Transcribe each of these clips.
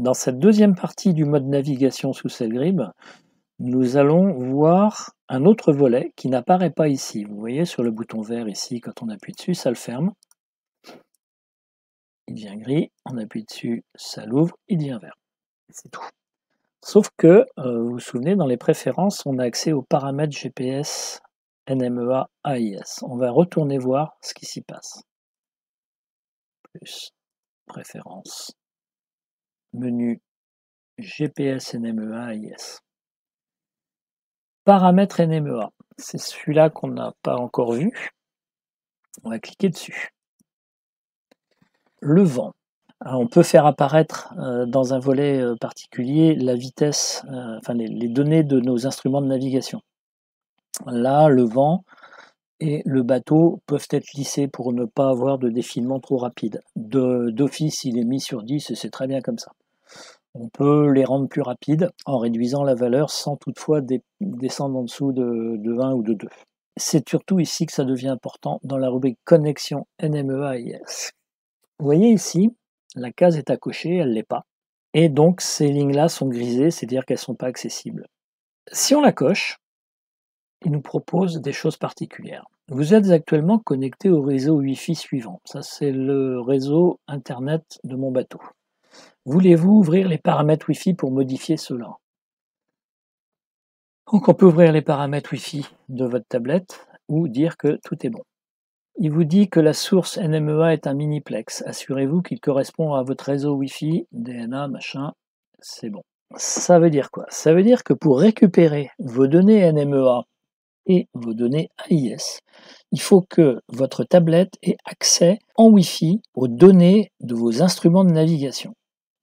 Dans cette deuxième partie du mode navigation sous Sailgrib, nous allons voir un autre volet qui n'apparaît pas ici. Vous voyez sur le bouton vert ici, quand on appuie dessus, ça le ferme. Il devient gris, on appuie dessus, ça l'ouvre, il devient vert. C'est tout. Sauf que, vous vous souvenez, dans les préférences, on a accès aux paramètres GPS, NMEA, AIS. On va retourner voir ce qui s'y passe. Plus, préférences, menu GPS, NMEA, AIS. Paramètres NMEA, c'est celui-là qu'on n'a pas encore vu. On va cliquer dessus. Le vent. Alors, on peut faire apparaître dans un volet particulier la vitesse, les données de nos instruments de navigation. Là, le vent et le bateau peuvent être lissés pour ne pas avoir de défilement trop rapide. D'office, il est mis sur 10 et c'est très bien comme ça. On peut les rendre plus rapides en réduisant la valeur sans toutefois descendre en dessous de 1 ou de 2. C'est surtout ici que ça devient important dans la rubrique connexion NMEA-IS. Vous voyez ici, la case est à cocher, elle ne l'est pas. Et donc ces lignes-là sont grisées, c'est-à-dire qu'elles ne sont pas accessibles. Si on la coche, il nous propose des choses particulières. Vous êtes actuellement connecté au réseau Wi-Fi suivant. Ça, c'est le réseau Internet de mon bateau. Voulez-vous ouvrir les paramètres Wi-Fi pour modifier cela? Donc on peut ouvrir les paramètres Wi-Fi de votre tablette ou dire que tout est bon. Il vous dit que la source NMEA est un miniplex. Assurez-vous qu'il correspond à votre réseau Wi-Fi, DNA, machin, c'est bon. Ça veut dire quoi? Ça veut dire que pour récupérer vos données NMEA et vos données AIS, il faut que votre tablette ait accès en Wi-Fi aux données de vos instruments de navigation.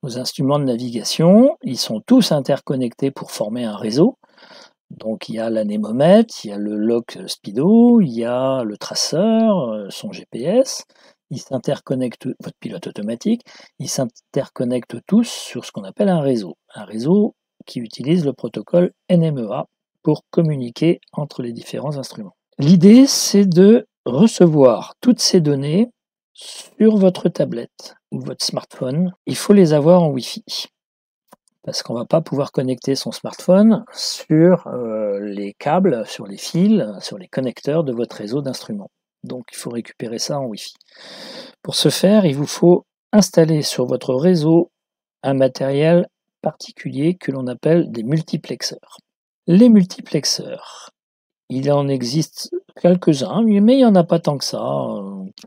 Vos instruments de navigation, ils sont tous interconnectés pour former un réseau. Donc il y a l'anémomètre, il y a le log speedo, il y a le traceur, son GPS, ils s'interconnectent, votre pilote automatique, ils s'interconnectent tous sur ce qu'on appelle un réseau qui utilise le protocole NMEA pour communiquer entre les différents instruments. L'idée, c'est de recevoir toutes ces données sur votre tablette ou votre smartphone. Il faut les avoir en Wi-Fi. Parce qu'on ne va pas pouvoir connecter son smartphone sur les câbles, sur les fils, sur les connecteurs de votre réseau d'instruments. Donc il faut récupérer ça en Wi-Fi. Pour ce faire, il vous faut installer sur votre réseau un matériel particulier que l'on appelle des multiplexeurs. Les multiplexeurs, il en existe quelques-uns, mais il n'y en a pas tant que ça.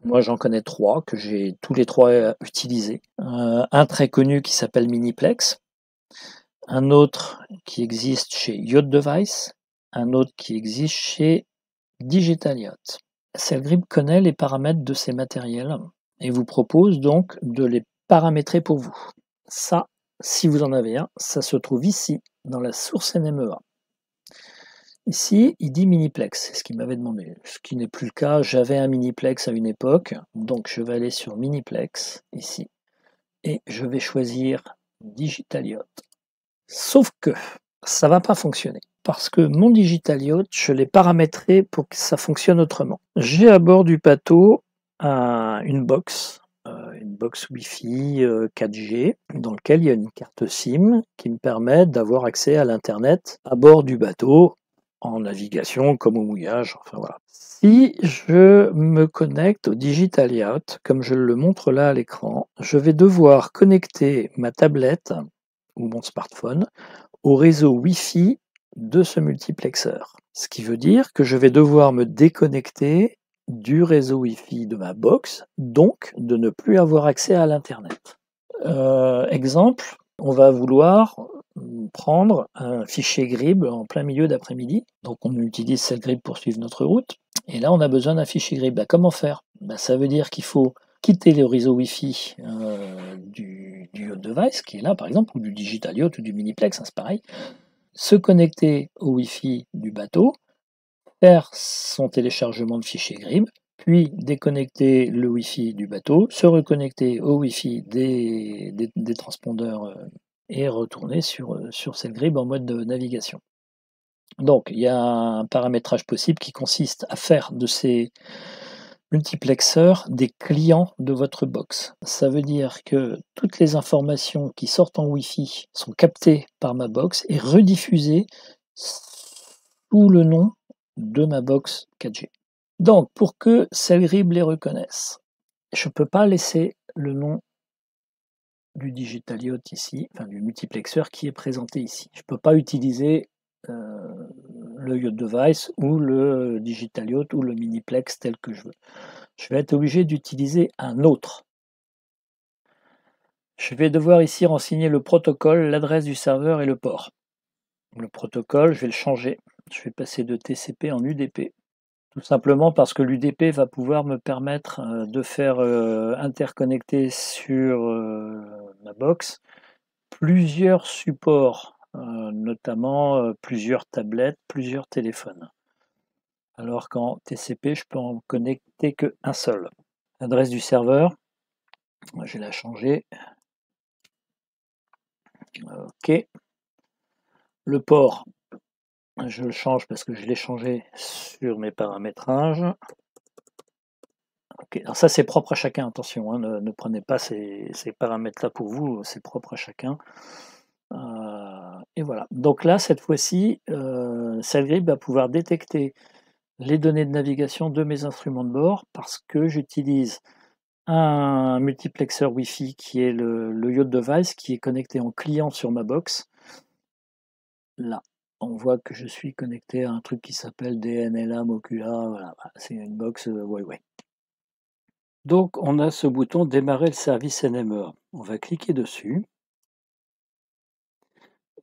Moi, j'en connais 3, que j'ai tous les 3 utilisés. Un très connu qui s'appelle Miniplex, un autre qui existe chez Yacht Device, un autre qui existe chez Digital Yacht. Sailgrib connaît les paramètres de ces matériels et vous propose donc de les paramétrer pour vous. Ça, si vous en avez un, ça se trouve ici, dans la source NMEA. Ici, il dit Miniplex, c'est ce qu'il m'avait demandé, ce qui n'est plus le cas. J'avais un Miniplex à une époque, donc je vais aller sur Miniplex, ici, et je vais choisir Digital Yacht. Sauf que ça ne va pas fonctionner, parce que mon Digital Yacht, je l'ai paramétré pour que ça fonctionne autrement. J'ai à bord du bateau une box Wi-Fi 4G, dans laquelle il y a une carte SIM qui me permet d'avoir accès à l'Internet à bord du bateau, en navigation comme au mouillage, enfin voilà. Si je me connecte au Digital Yacht, comme je le montre là à l'écran, je vais devoir connecter ma tablette ou mon smartphone au réseau Wi-Fi de ce multiplexeur. Ce qui veut dire que je vais devoir me déconnecter du réseau Wi-Fi de ma box, donc de ne plus avoir accès à l'Internet. Exemple, on va vouloir prendre un fichier Grib en plein milieu d'après-midi. Donc on utilise Sailgrib pour suivre notre route. Et là, on a besoin d'un fichier Grib. Comment faire? Ça veut dire qu'il faut quitter le réseau Wi-Fi du Yacht Device, qui est là par exemple, ou du Digital Yacht ou du Miniplex, c'est pareil, se connecter au Wi-Fi du bateau, faire son téléchargement de fichier Grib, puis déconnecter le Wi-Fi du bateau, se reconnecter au Wi-Fi des transpondeurs et retourner sur Sailgrib en mode de navigation. Donc il y a un paramétrage possible qui consiste à faire de ces multiplexeur des clients de votre box. Ça veut dire que toutes les informations qui sortent en Wi-Fi sont captées par ma box et rediffusées sous le nom de ma box 4G. Donc, pour que Cellrib les reconnaisse, je ne peux pas laisser le nom du digital yacht ici, enfin du multiplexeur qui est présenté ici. Je ne peux pas utiliser le yacht device ou le digital yacht ou le miniplex tel que je veux. Je vais être obligé d'utiliser un autre. Je vais devoir ici renseigner le protocole, l'adresse du serveur et le port. Le protocole, je vais le changer. Je vais passer de TCP en UDP. Tout simplement parce que l'UDP va pouvoir me permettre de faire interconnecter sur ma box plusieurs supports, notamment plusieurs tablettes, plusieurs téléphones. Alors qu'en TCP, je peux en connecter qu'un seul. L'adresse du serveur, je vais la changer. OK. Le port, je le change parce que je l'ai changé sur mes paramétrages. OK. Alors ça, c'est propre à chacun, attention, hein, ne prenez pas ces paramètres-là pour vous, c'est propre à chacun. Et voilà. Donc là, cette fois-ci, Cellrib va pouvoir détecter les données de navigation de mes instruments de bord parce que j'utilise un multiplexeur Wi-Fi qui est le Yacht Device qui est connecté en client sur ma box. Là, on voit que je suis connecté à un truc qui s'appelle DNLA Mocula. Voilà, c'est une box Huawei. Donc, on a ce bouton démarrer le service NMEA. On va cliquer dessus.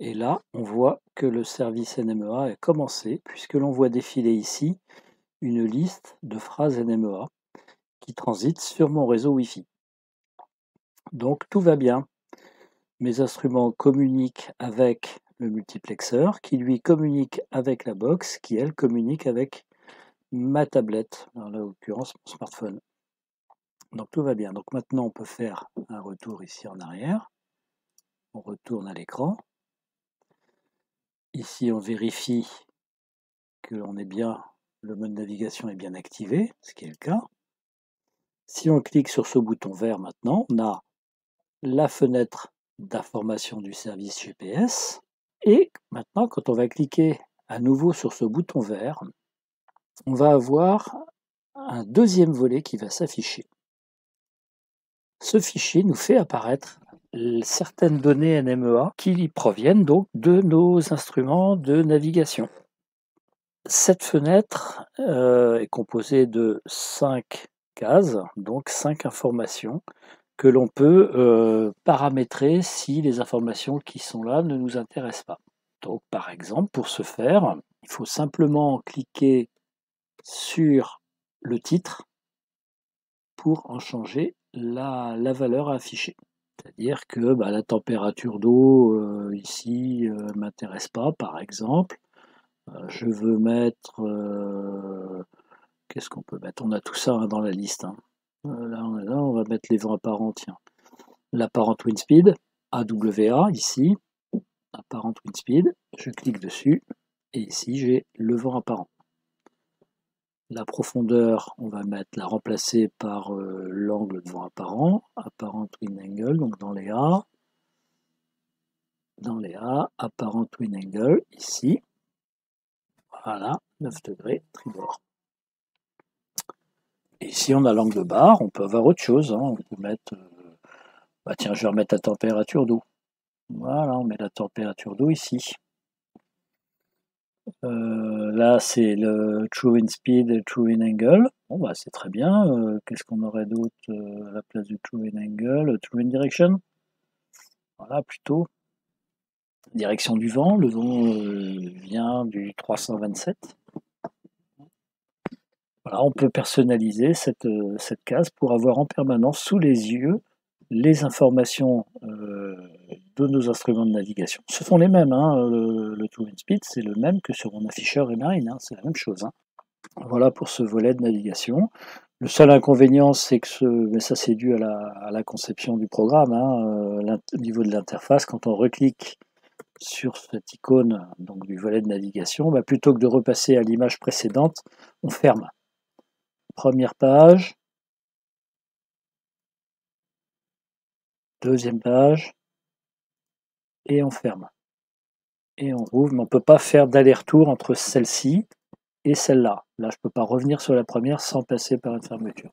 Et là, on voit que le service NMEA est commencé puisque l'on voit défiler ici une liste de phrases NMEA qui transitent sur mon réseau Wi-Fi. Donc tout va bien. Mes instruments communiquent avec le multiplexeur qui lui communique avec la box qui elle communique avec ma tablette, en l'occurrence mon smartphone. Donc tout va bien. Donc maintenant on peut faire un retour ici en arrière. On retourne à l'écran. Ici on vérifie que l'on est bien, le mode navigation est bien activé, ce qui est le cas. Si on clique sur ce bouton vert maintenant, on a la fenêtre d'information du service GPS. Et maintenant, quand on va cliquer à nouveau sur ce bouton vert, on va avoir un deuxième volet qui va s'afficher. Ce fichier nous fait apparaître certaines données NMEA qui proviennent donc de nos instruments de navigation. Cette fenêtre est composée de 5 cases, donc 5 informations que l'on peut paramétrer si les informations qui sont là ne nous intéressent pas. Donc par exemple, pour ce faire, il faut simplement cliquer sur le titre pour en changer la valeur à afficher. C'est-à-dire que la température d'eau ici ne m'intéresse pas, par exemple. Je veux mettre... qu'est-ce qu'on peut mettre? On a tout ça dans la liste. Là, on va mettre les vents apparents, tiens. L'apparent wind speed, AWA, ici. Apparent wind speed, je clique dessus. Et ici, j'ai le vent apparent. La profondeur, on va la remplacer par l'angle de vent apparent, apparent wind angle, donc dans les A. Dans les A, apparent wind angle, ici. Voilà, 9 degrés, tribord. Et ici, on a l'angle de barre, on peut avoir autre chose. On peut mettre, tiens, je vais remettre la température d'eau. Voilà, on met la température d'eau ici. Là, c'est le true wind speed et true wind angle. Bon, c'est très bien. Qu'est-ce qu'on aurait d'autre à la place du true wind angle? True wind direction. Voilà, plutôt. Direction du vent. Le vent vient du 327. Voilà, on peut personnaliser cette case pour avoir en permanence sous les yeux les informations de nos instruments de navigation. Ce sont les mêmes, le True Wind Speed, c'est le même que sur mon afficheur Emarine, c'est la même chose. Voilà pour ce volet de navigation. Le seul inconvénient, c'est que mais ça c'est dû à la conception du programme, au niveau de l'interface, quand on reclique sur cette icône donc, du volet de navigation, plutôt que de repasser à l'image précédente, on ferme. Première page, deuxième page, et on ferme. Et on rouvre, mais on ne peut pas faire d'aller-retour entre celle-ci et celle-là. Là, je ne peux pas revenir sur la première sans passer par une fermeture.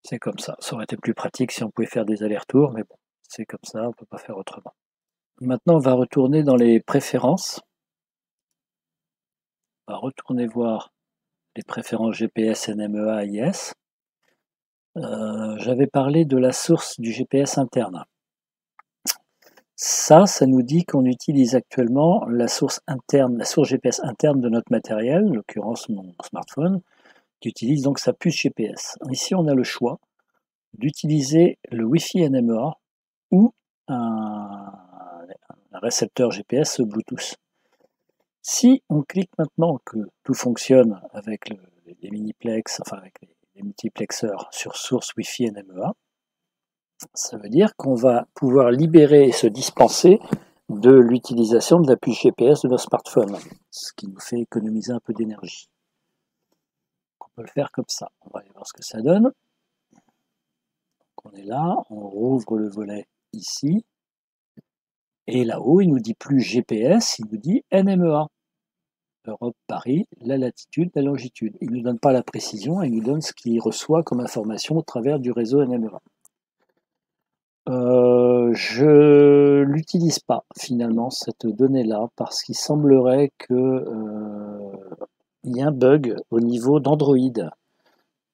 C'est comme ça. Ça aurait été plus pratique si on pouvait faire des allers-retours, mais bon, c'est comme ça, on ne peut pas faire autrement. Maintenant, on va retourner dans les préférences. On va retourner voir les préférences GPS, NMEA, IS. J'avais parlé de la source du GPS interne. Ça nous dit qu'on utilise actuellement la source interne, la source GPS interne de notre matériel, en l'occurrence mon smartphone, qui utilise donc sa puce GPS. Ici, on a le choix d'utiliser le Wi-Fi NMEA ou un récepteur GPS Bluetooth. Si on clique maintenant que tout fonctionne avec les miniplex, enfin avec les multiplexeurs sur source Wi-Fi NMEA, ça veut dire qu'on va pouvoir libérer et se dispenser de l'utilisation de la puce GPS de nos smartphones, ce qui nous fait économiser un peu d'énergie. On peut le faire comme ça. On va aller voir ce que ça donne. Donc on est là, on rouvre le volet ici, et là-haut, il nous dit plus GPS, il nous dit NMEA. Europe, Paris, la latitude, la longitude. Il ne nous donne pas la précision, il nous donne ce qu'il reçoit comme information au travers du réseau NMEA. Je l'utilise pas finalement cette donnée-là parce qu'il semblerait que y a un bug au niveau d'Android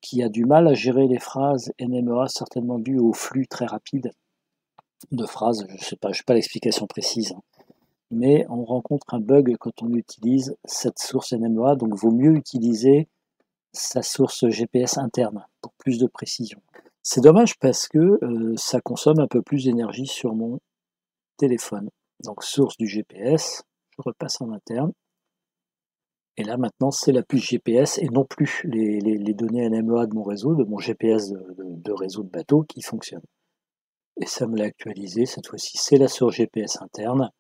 qui a du mal à gérer les phrases NMEA, certainement dû au flux très rapide de phrases. Je sais pas, je n'ai pas l'explication précise, hein. Mais on rencontre un bug quand on utilise cette source NMEA, donc vaut mieux utiliser sa source GPS interne pour plus de précision. C'est dommage parce que ça consomme un peu plus d'énergie sur mon téléphone. Donc source du GPS, je repasse en interne. Et là maintenant c'est la puce GPS et non plus les données NMEA de mon réseau, de mon GPS de réseau de bateau qui fonctionne. Et ça me l'a actualisé, cette fois-ci c'est la source GPS interne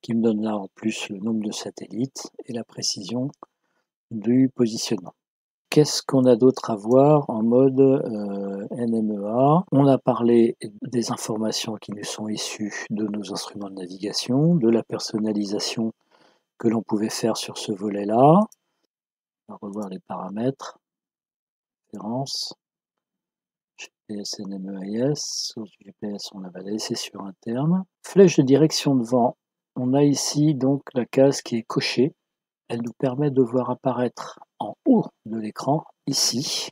qui me donne là en plus le nombre de satellites et la précision du positionnement. Qu'est-ce qu'on a d'autre à voir en mode NMEA? On a parlé des informations qui nous sont issues de nos instruments de navigation, de la personnalisation que l'on pouvait faire sur ce volet-là. On va revoir les paramètres. Référence. GPS NMEA IS. Source du GPS, on va la laisser sur interne. Flèche de direction de vent. On a ici donc la case qui est cochée. Elle nous permet de voir apparaître en haut de l'écran, ici,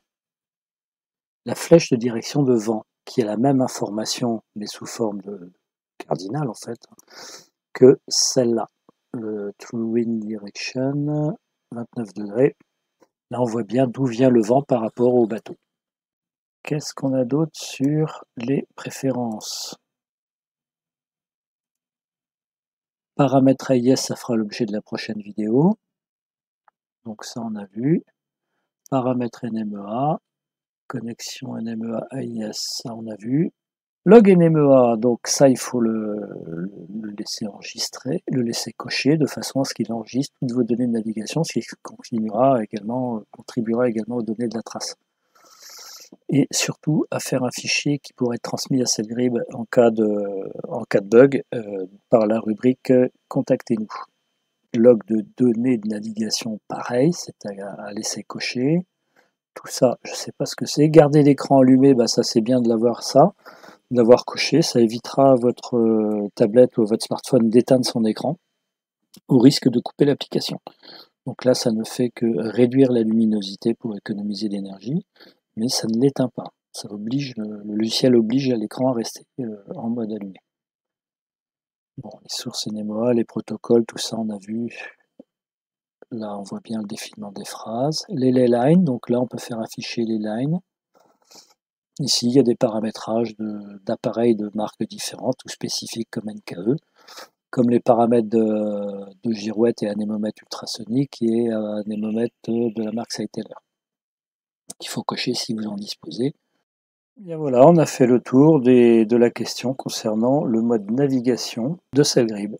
la flèche de direction de vent, qui a la même information, mais sous forme de cardinal en fait, que celle-là. Le True Wind Direction, 29 degrés. Là, on voit bien d'où vient le vent par rapport au bateau. Qu'est-ce qu'on a d'autre sur les préférences? Paramètres AIS, ça fera l'objet de la prochaine vidéo. Donc ça, on a vu. Paramètres NMEA. Connexion NMEA AIS, ça on a vu. Log NMEA, donc ça il faut le laisser enregistrer, le laisser cocher de façon à ce qu'il enregistre toutes vos données de navigation, ce qui contribuera également aux données de la trace. Et surtout à faire un fichier qui pourrait être transmis à Sailgrib en cas de bug par la rubrique Contactez-nous. Log de données de navigation, pareil, c'est à laisser cocher. Tout ça, je ne sais pas ce que c'est. Garder l'écran allumé, ça c'est bien de d'avoir coché. Ça évitera à votre tablette ou à votre smartphone d'éteindre son écran au risque de couper l'application. Donc là, ça ne fait que réduire la luminosité pour économiser l'énergie, mais ça ne l'éteint pas. Ça oblige, le logiciel oblige l'écran à rester en mode allumé. Bon, les sources NMEA, les protocoles, tout ça on a vu. Là, on voit bien le défilement des phrases. Les lines, donc là, on peut faire afficher les lines. Ici, il y a des paramétrages d'appareils de marques différentes ou spécifiques comme NKE, comme les paramètres de girouette et anémomètre ultrasonique et anémomètre de la marque Saiteller, qu'il faut cocher si vous en disposez. Et bien voilà, on a fait le tour de la question concernant le mode navigation de Sailgrib.